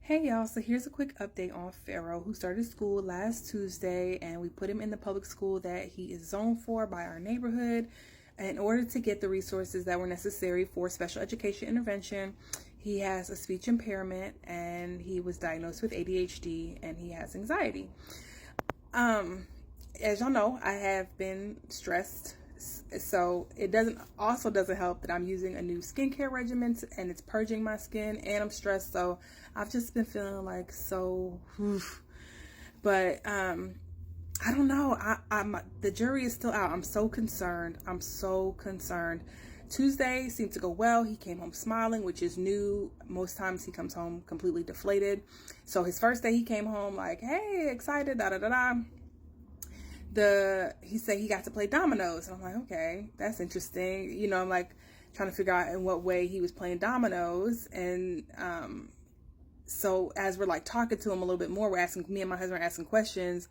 Hey y'all, so here's a quick update on Pharaoh, who started school last Tuesday, and we put him in the public school that he is zoned for by our neighborhood in order to get the resources that were necessary for special education intervention. He has a speech impairment and he was diagnosed with ADHD and he has anxiety. As y'all know, I have been stressed, so it doesn't help that I'm using a new skincare regimen and it's purging my skin, and I'm stressed, so I've just been feeling like so but I don't know. I'm the jury is still out. I'm so concerned. Tuesday seemed to go well. He came home smiling, which is new. Most times he comes home completely deflated. So his first day he came home like, hey, excited, da da da da. He said he got to play dominoes, and I'm like, okay, that's interesting. I'm like trying to figure out in what way he was playing dominoes. And so as we're like talking to him a little bit more, me and my husband are asking questions,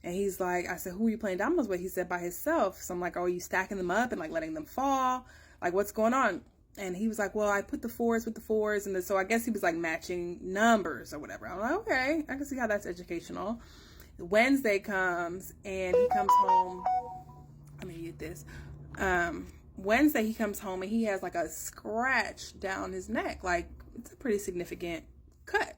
and he's like, I said, who are you playing dominoes with? He said, by himself. So I'm like, oh, are you stacking them up and like letting them fall? Like, what's going on? And he was like, well, I put the fours with the fours. And so I guess he was like matching numbers or whatever. I'm like, okay, I can see how that's educational. Wednesday comes and he comes home. Let me mute this. Wednesday he comes home and he has like a scratch down his neck. Like, it's a pretty significant cut.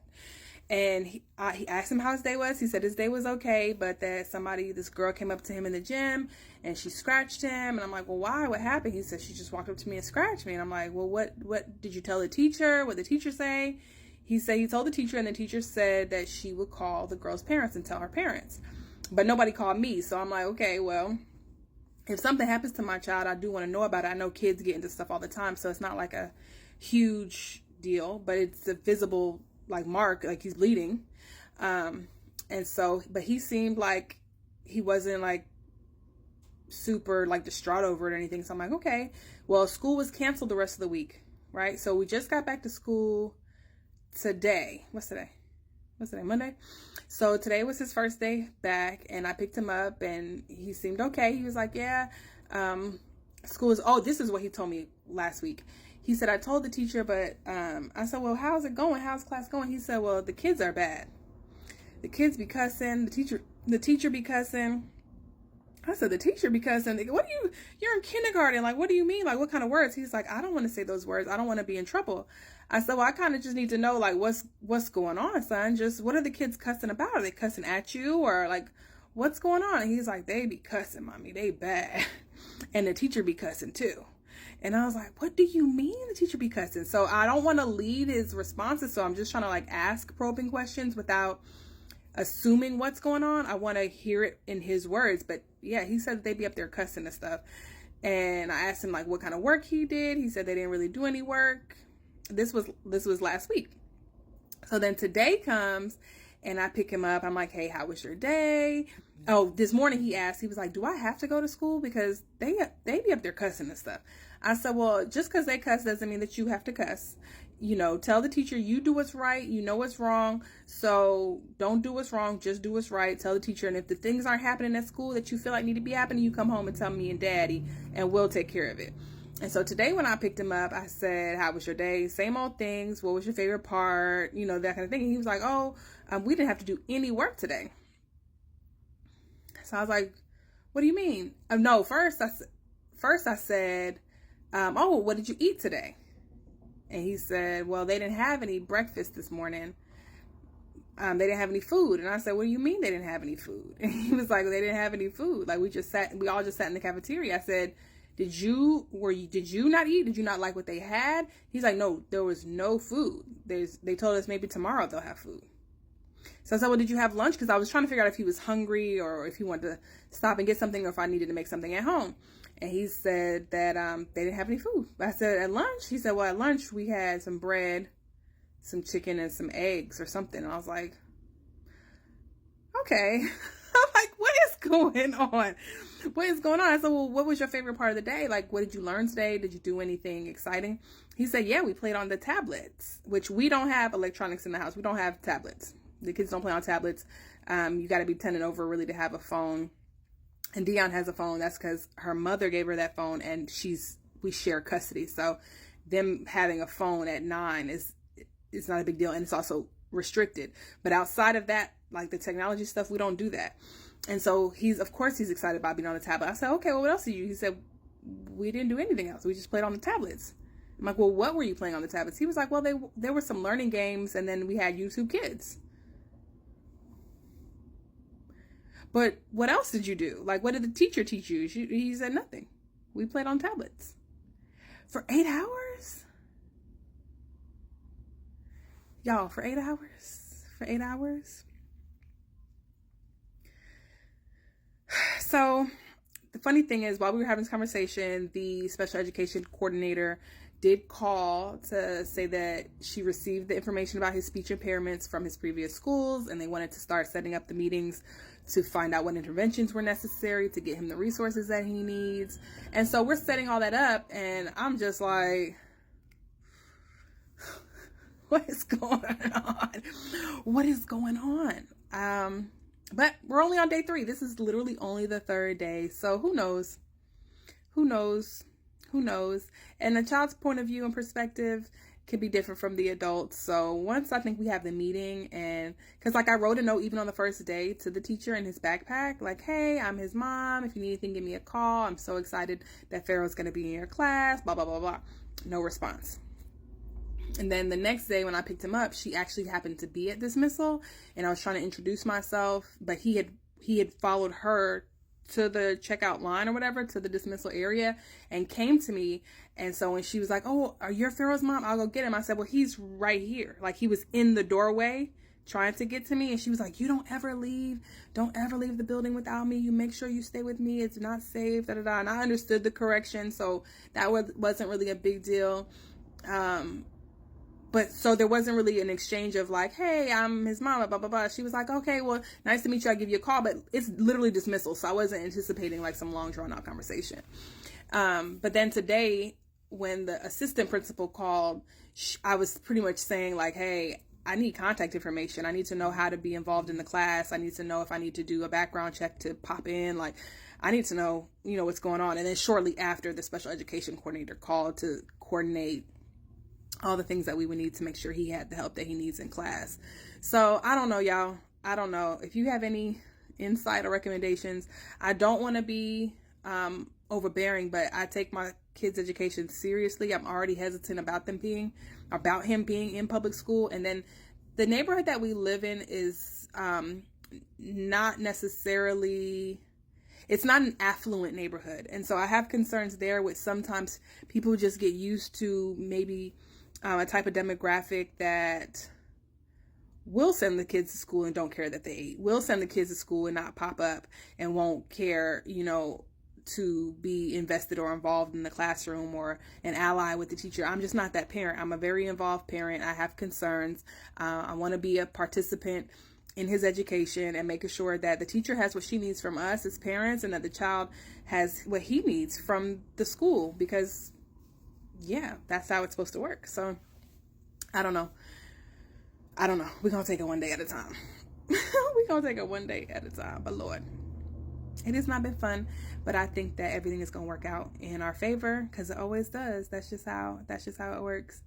And he asked him how his day was. He said his day was okay, but that this girl came up to him in the gym and she scratched him. And I'm like, well, why? What happened? He said, she just walked up to me and scratched me. And I'm like, well, what did you tell the teacher? What did the teacher say? He said he told the teacher, and the teacher said that she would call the girl's parents and tell her parents. But nobody called me. So I'm like, okay, well, if something happens to my child, I do want to know about it. I know kids get into stuff all the time, so it's not like a huge deal, but it's a visible like mark, like he's bleeding. But he seemed like he wasn't like super like distraught over it or anything. So I'm like, okay, well, school was canceled the rest of the week, right? So we just got back to school today. What's today? Monday. So today was his first day back, and I picked him up and he seemed okay. He was like, yeah, school is, this is what he told me last week. He said, I told the teacher, but I said, well, how's it going? How's class going? He said, well, the kids are bad. The kids be cussing. The teacher be cussing. I said, the teacher be cussing. You're in kindergarten. Like, what do you mean? Like, what kind of words? He's like, I don't want to say those words. I don't want to be in trouble. I said, well, I kind of just need to know, like, what's going on, son? Just what are the kids cussing about? Are they cussing at you, or like, what's going on? And he's like, they be cussing, mommy. They bad. And the teacher be cussing too. And I was like, what do you mean the teacher be cussing? So I don't want to lead his responses. So I'm just trying to like ask probing questions without assuming what's going on. I want to hear it in his words. But yeah, he said they be up there cussing and stuff. And I asked him like what kind of work he did. He said they didn't really do any work. This was last week. So then today comes and I pick him up. I'm like, hey, how was your day? Oh, this morning he was like, do I have to go to school? Because they be up there cussing and stuff. I said, well, just because they cuss doesn't mean that you have to cuss. Tell the teacher you do what's right. You know what's wrong. So don't do what's wrong. Just do what's right. Tell the teacher. And if the things aren't happening at school that you feel like need to be happening, you come home and tell me and daddy, and we'll take care of it. And so today when I picked him up, I said, how was your day? Same old things. What was your favorite part? That kind of thing. And he was like, we didn't have to do any work today. So I was like, what do you mean? No, first I said, what did you eat today? And he said, well, they didn't have any breakfast this morning. They didn't have any food. And I said, what do you mean they didn't have any food? And he was like, well, they didn't have any food. Like we all just sat in the cafeteria. I said, did you not eat? Did you not like what they had? He's like, no, there was no food. They told us maybe tomorrow they'll have food. So I said, well, did you have lunch? Because I was trying to figure out if he was hungry or if he wanted to stop and get something or if I needed to make something at home. And he said that they didn't have any food. I said, at lunch? He said, well, at lunch we had some bread, some chicken, and some eggs or something. And I was like, okay. I'm like, what is going on? What is going on? I said, well, what was your favorite part of the day? Like, what did you learn today? Did you do anything exciting? He said, yeah, we played on the tablets, which we don't have electronics in the house. We don't have tablets. The kids don't play on tablets. You got to be 10 and over really to have a phone. And Dion has a phone. That's because her mother gave her that phone, and we share custody. So them having a phone at 9 is not a big deal. And it's also restricted. But outside of that, like the technology stuff, we don't do that. And so of course he's excited about being on the tablet. I said, okay, well, what else did you? He said, we didn't do anything else. We just played on the tablets. I'm like, well, what were you playing on the tablets? He was like, well, there were some learning games, and then we had YouTube Kids. But what else did you do? Like, what did the teacher teach you? He said nothing. We played on tablets. For 8 hours? Y'all, for 8 hours? For 8 hours? So, the funny thing is, while we were having this conversation, the special education coordinator did call to say that she received the information about his speech impairments from his previous schools, and they wanted to start setting up the meetings to find out what interventions were necessary to get him the resources that he needs. And so we're setting all that up, and I'm just like, what is going on? What is going on? But we're only on day 3. This is literally only the 3rd day. So who knows? Who knows? Who knows? And the child's point of view and perspective can be different from the adults. So once I think we have the meeting, and because like I wrote a note even on the first day to the teacher in his backpack, like, hey, I'm his mom. If you need anything, give me a call. I'm so excited that Pharaoh's going to be in your class, blah, blah, blah, blah. No response. And then the next day when I picked him up, she actually happened to be at dismissal, and I was trying to introduce myself, but he had followed her to the checkout line or whatever, to the dismissal area, and came to me. And so when she was like, oh, are you Pharaoh's mom? I'll go get him. I said, well, he's right here. Like, he was in the doorway trying to get to me. And she was like, you don't ever leave the building without me. You make sure you stay with me. It's not safe, da da da. And I understood the correction, so that wasn't really a big deal. But so there wasn't really an exchange of like, hey, I'm his mama, blah, blah, blah. She was like, okay, well, nice to meet you. I'll give you a call. But it's literally dismissal. So I wasn't anticipating like some long drawn out conversation. But then today, when the assistant principal called, I was pretty much saying like, hey, I need contact information. I need to know how to be involved in the class. I need to know if I need to do a background check to pop in. Like, I need to know, what's going on. And then shortly after, the special education coordinator called to coordinate all the things that we would need to make sure he had the help that he needs in class. So I don't know, y'all. I don't know. If you have any insight or recommendations, I don't want to be overbearing, but I take my kids' education seriously. I'm already hesitant about him being in public school. And then the neighborhood that we live in is not necessarily, it's not an affluent neighborhood. And so I have concerns there with sometimes people just get used to maybe a type of demographic that will send the kids to school and don't care that they ate, will send the kids to school and not pop up and won't care, to be invested or involved in the classroom or an ally with the teacher. I'm just not that parent. I'm a very involved parent. I have concerns. I want to be a participant in his education and making sure that the teacher has what she needs from us as parents and that the child has what he needs from the school, because yeah, that's how it's supposed to work. So I don't know. We're going to take it one day at a time. We're going to take it one day at a time. But Lord, it has not been fun, but I think that everything is going to work out in our favor, because it always does. That's just how it works.